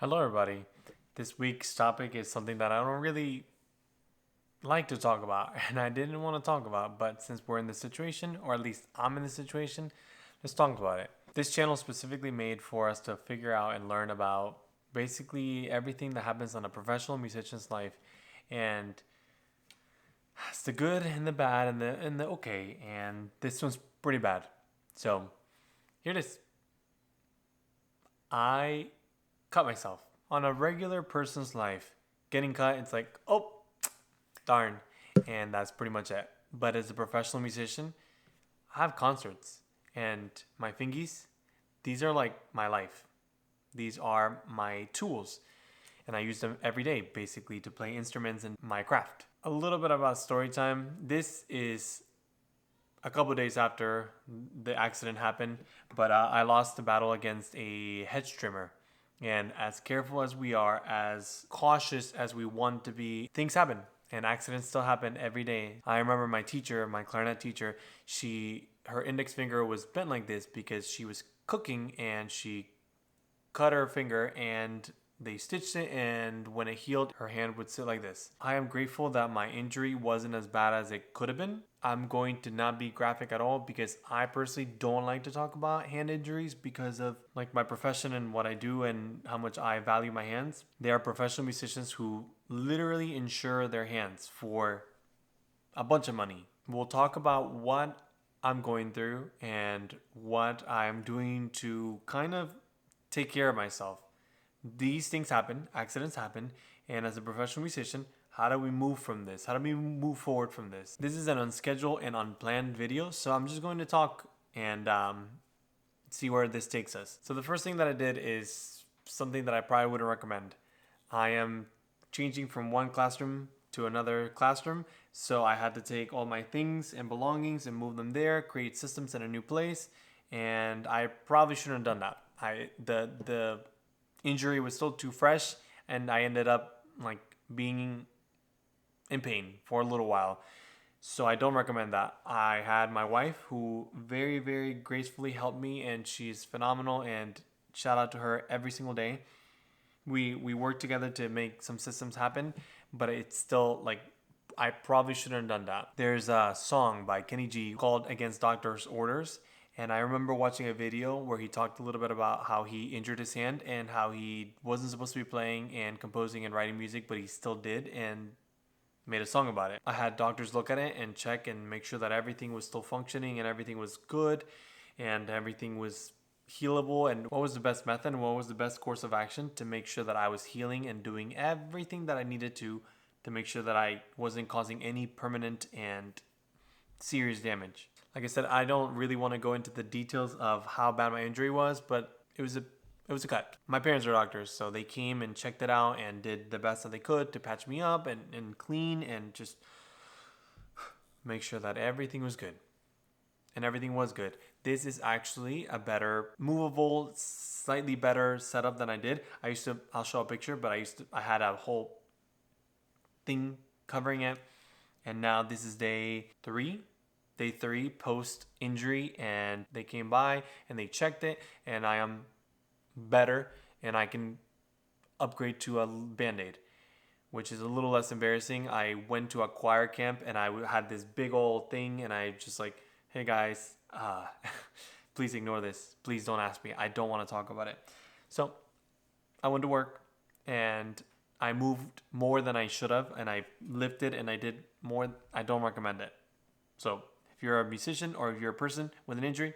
Hello, everybody. This week's topic is something that I don't really like to talk about, and I didn't want to talk about, but since we're in this situation, or at least I'm in this situation, let's talk about it. This channel is specifically made for us to figure out and learn about basically everything that happens on a professional musician's life, and it's the good and the bad and the okay, and this one's pretty bad. So here it is. I cut myself. On a regular person's life, getting cut, it's like, oh, darn. And that's pretty much it. But as a professional musician, I have concerts. And my fingies, these are like my life. These are my tools. And I use them every day, basically, to play instruments in my craft. A little bit about story time. This is a couple days after the accident happened, but I lost the battle against a hedge trimmer. And as careful as we are, as cautious as we want to be, things happen and accidents still happen every day. I remember my teacher, my clarinet teacher, her index finger was bent like this because she was cooking and she cut her finger and they stitched it, and when it healed, her hand would sit like this. I am grateful that my injury wasn't as bad as it could have been. I'm going to not be graphic at all because I personally don't like to talk about hand injuries because of like my profession and what I do and how much I value my hands. There are professional musicians who literally insure their hands for a bunch of money. We'll talk about what I'm going through and what I'm doing to kind of take care of myself. These things happen, accidents happen, and as a professional musician, how do we move from this? How do we move forward from this? This is an unscheduled and unplanned video, so I'm just going to talk and see where this takes us. So the first thing that I did is something that I probably wouldn't recommend. I am changing from one classroom to another classroom, so I had to take all my things and belongings and move them there, create systems in a new place, and I probably shouldn't have done that. The injury was still too fresh, and I ended up like being in pain for a little while. So I don't recommend that. I had my wife who very, very gracefully helped me, and she's phenomenal, and shout out to her every single day. We worked together to make some systems happen, but it's still like I probably shouldn't have done that. There's a song by Kenny G called Against Doctor's Orders. And I remember watching a video where he talked a little bit about how he injured his hand and how he wasn't supposed to be playing and composing and writing music, but he still did and made a song about it. I had doctors look at it and check and make sure that everything was still functioning and everything was good and everything was healable and what was the best method and what was the best course of action to make sure that I was healing and doing everything that I needed to make sure that I wasn't causing any permanent and serious damage. Like I said, I don't really want to go into the details of how bad my injury was, but it was a cut. My parents are doctors, so they came and checked it out and did the best that they could to patch me up and clean and just make sure that everything was good. And everything was good. This is actually a better, movable, slightly better setup than I did. I'll show a picture, but I had a whole thing covering it. And now this is day 3 post injury, and they came by and they checked it, and I am better and I can upgrade to a band-aid, which is a little less embarrassing. I went to a choir camp and I had this big old thing, and I just like, hey guys, please ignore this. Please don't ask me. I don't want to talk about it. So I went to work and I moved more than I should have, and I lifted and I did more. I don't recommend it. So if you're a musician or if you're a person with an injury,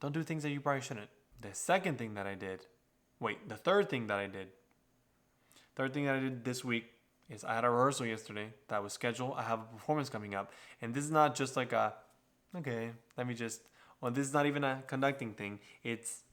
don't do things that you probably shouldn't. The third thing that I did this week is I had a rehearsal yesterday that was scheduled. I have a performance coming up, and this is not just like this is not even a conducting thing. It's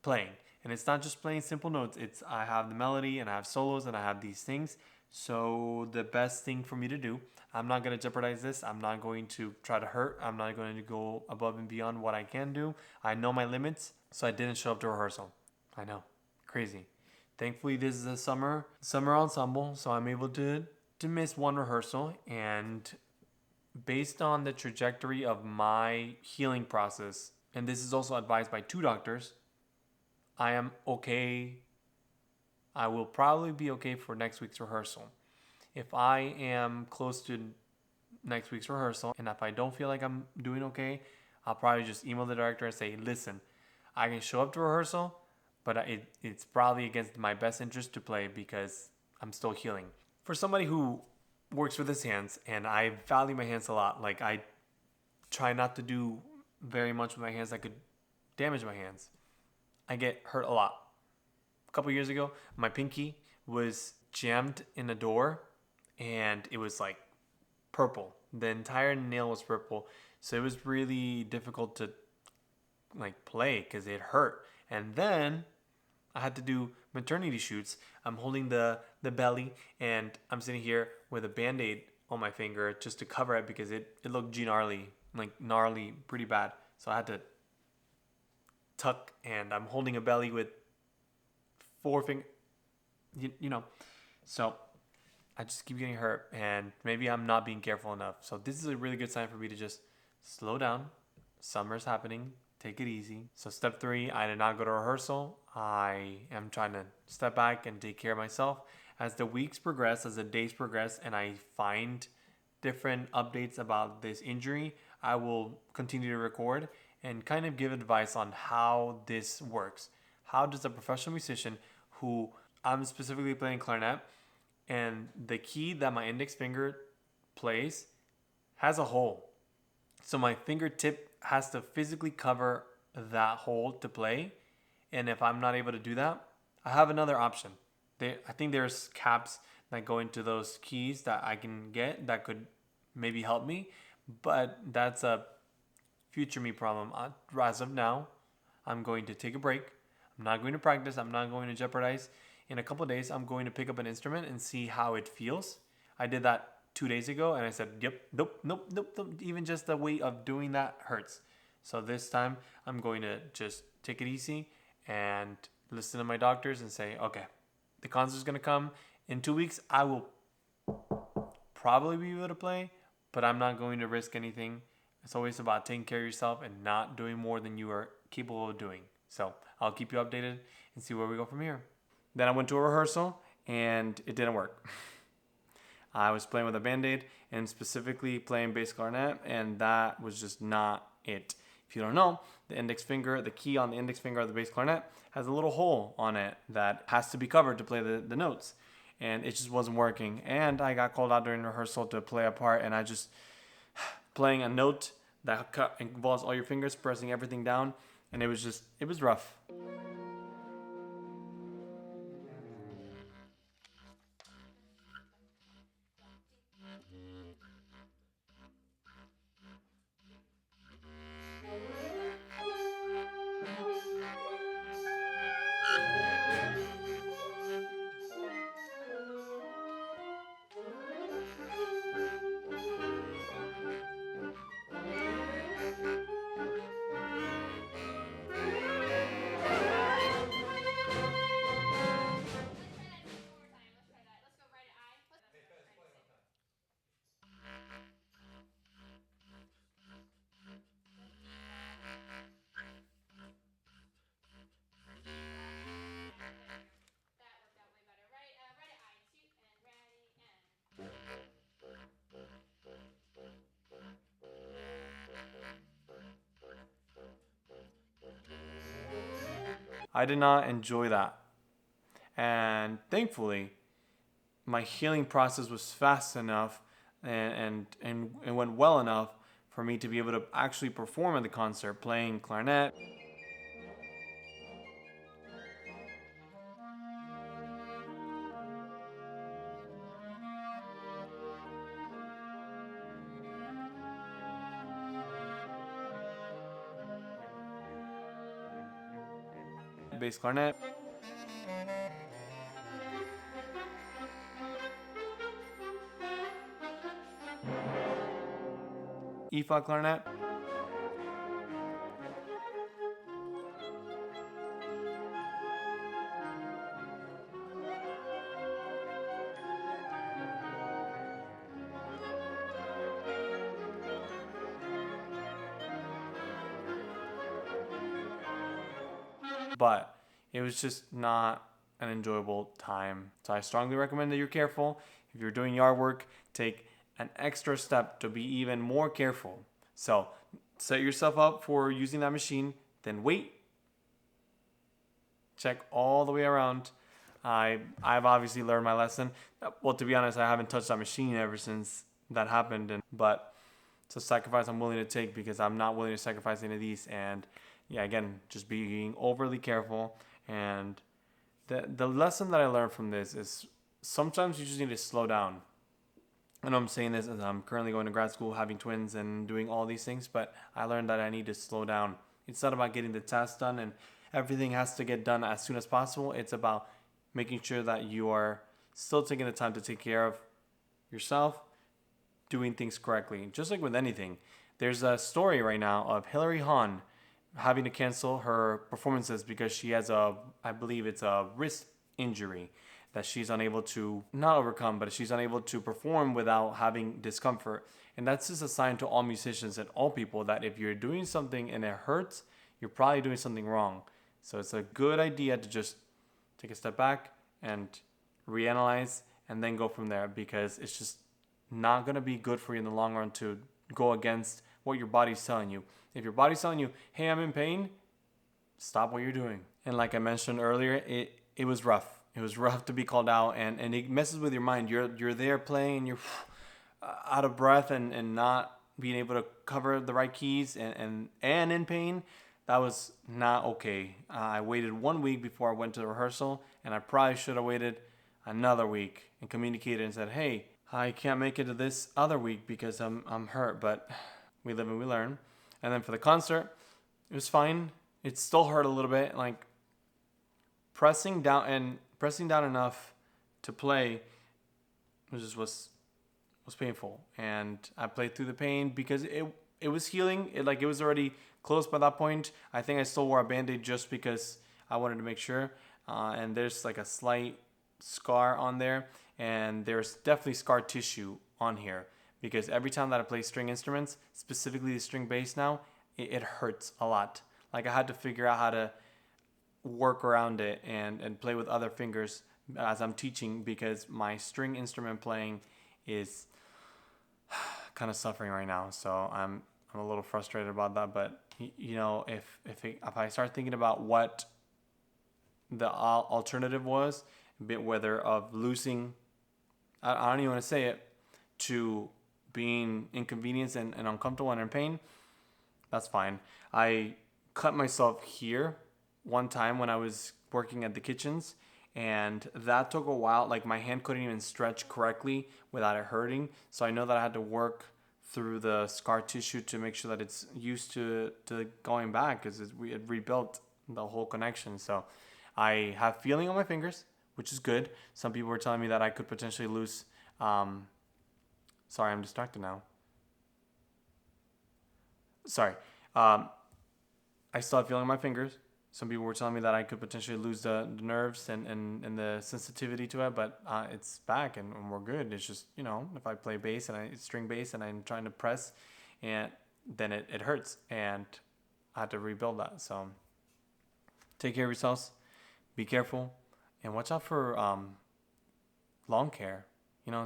playing. And it's not just playing simple notes. I have the melody and I have solos and I have these things. So the best thing for me to do, I'm not going to jeopardize this. I'm not going to try to hurt. I'm not going to go above and beyond what I can do. I know my limits, so I didn't show up to rehearsal. I know, crazy. Thankfully, this is a summer ensemble, so I'm able to miss one rehearsal. And based on the trajectory of my healing process, and this is also advised by 2 doctors, I am okay I will probably be okay for next week's rehearsal. If I am close to next week's rehearsal and if I don't feel like I'm doing okay, I'll probably just email the director and say, listen, I can show up to rehearsal, but it's probably against my best interest to play because I'm still healing. For somebody who works with his hands, and I value my hands a lot, like I try not to do very much with my hands that could damage my hands. I get hurt a lot. A couple years ago, my pinky was jammed in a door and it was like purple. The entire nail was purple. So it was really difficult to like play because it hurt. And then I had to do maternity shoots. I'm holding the belly and I'm sitting here with a band-aid on my finger just to cover it because it looked gnarly, like gnarly, pretty bad. So I had to tuck and I'm holding a belly with four fingers, you know. So I just keep getting hurt and maybe I'm not being careful enough. So this is a really good sign for me to just slow down. Summer's happening. Take it easy. So step 3, I did not go to rehearsal. I am trying to step back and take care of myself. As the weeks progress, as the days progress, and I find different updates about this injury, I will continue to record and kind of give advice on how this works. How does a professional musician who I'm specifically playing clarinet and the key that my index finger plays has a hole. So my fingertip has to physically cover that hole to play. And if I'm not able to do that, I have another option. I think there's caps that go into those keys that I can get that could maybe help me. But that's a future me problem. As of now, I'm going to take a break. I'm not going to practice. I'm not going to jeopardize. In a couple of days, I'm going to pick up an instrument and see how it feels. I did that 2 days ago and I said, yep, nope. Even just the weight of doing that hurts. So this time I'm going to just take it easy and listen to my doctors and say, okay, the concert's going to come in 2 weeks. I will probably be able to play, but I'm not going to risk anything. It's always about taking care of yourself and not doing more than you are capable of doing. So I'll keep you updated and see where we go from here. Then I went to a rehearsal and it didn't work. I was playing with a band-aid and specifically playing bass clarinet, and that was just not it. If you don't know, the index finger, the key on the index finger of the bass clarinet has a little hole on it that has to be covered to play the notes. And it just wasn't working. And I got called out during rehearsal to play a part, and I just playing a note that involves all your fingers, pressing everything down, and it was rough. I did not enjoy that. And thankfully, my healing process was fast enough and it went well enough for me to be able to actually perform at the concert playing clarinet. Bass clarinet. E flat clarinet. But it was just not an enjoyable time. So I strongly recommend that you're careful. If you're doing yard work, take an extra step to be even more careful. So set yourself up for using that machine, then wait. Check all the way around. I've obviously learned my lesson. Well, to be honest, I haven't touched that machine ever since that happened. But it's a sacrifice I'm willing to take because I'm not willing to sacrifice any of these. And yeah, again, just being overly careful. And the lesson that I learned from this is sometimes you just need to slow down. I know I'm saying this as I'm currently going to grad school, having twins, and doing all these things, but I learned that I need to slow down. It's not about getting the task done and everything has to get done as soon as possible. It's about making sure that you are still taking the time to take care of yourself, doing things correctly. Just like with anything, there's a story right now of Hilary Hahn having to cancel her performances because she has I believe it's a wrist injury that she's unable to not overcome, but she's unable to perform without having discomfort. And that's just a sign to all musicians and all people that if you're doing something and it hurts, you're probably doing something wrong. So it's a good idea to just take a step back and reanalyze and then go from there, because it's just not going to be good for you in the long run to go against what your body's telling you. If your body's telling you, hey, I'm in pain, stop what you're doing. And like I mentioned earlier, it was rough. It was rough to be called out, and it messes with your mind. You're there playing, you're out of breath and not being able to cover the right keys and in pain. That was not okay. I waited 1 week before I went to the rehearsal, and I probably should have waited another week and communicated and said, hey, I can't make it to this other week because I'm hurt, but we live and we learn. And then for the concert, it was fine. It still hurt a little bit, like pressing down enough to play was painful. And I played through the pain because it was healing. It was already close by that point. I think I still wore a Band-Aid just because I wanted to make sure. And there's like a slight scar on there, and there's definitely scar tissue on here because every time that I play string instruments, specifically the string bass now, it hurts a lot. Like I had to figure out how to work around it and play with other fingers as I'm teaching because my string instrument playing is kind of suffering right now. So I'm a little frustrated about that. But if I start thinking about what the alternative was, whether of losing, I don't even want to say it, to being inconvenienced and uncomfortable and in pain, that's fine. I cut myself here one time when I was working at the kitchens, and that took a while. Like my hand couldn't even stretch correctly without it hurting. So I know that I had to work through the scar tissue to make sure that it's used to going back because we had rebuilt the whole connection. So I have feeling on my fingers, which is good. Some people were telling me that I could potentially lose. Sorry, I'm distracted now. Sorry. I still have feeling on my fingers. Some people were telling me that I could potentially lose the nerves and the sensitivity to it, but it's back and we're good. It's just, if I play bass and string bass and I'm trying to press, and then it hurts, and I had to rebuild that. So take care of yourselves, be careful, and watch out for lawn care.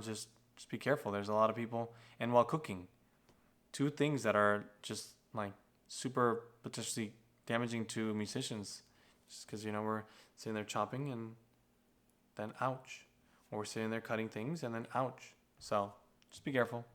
Just be careful. There's a lot of people, and while cooking, two things that are just like super potentially damaging to musicians, just because we're sitting there chopping and then ouch, or we're sitting there cutting things and then ouch. So just be careful.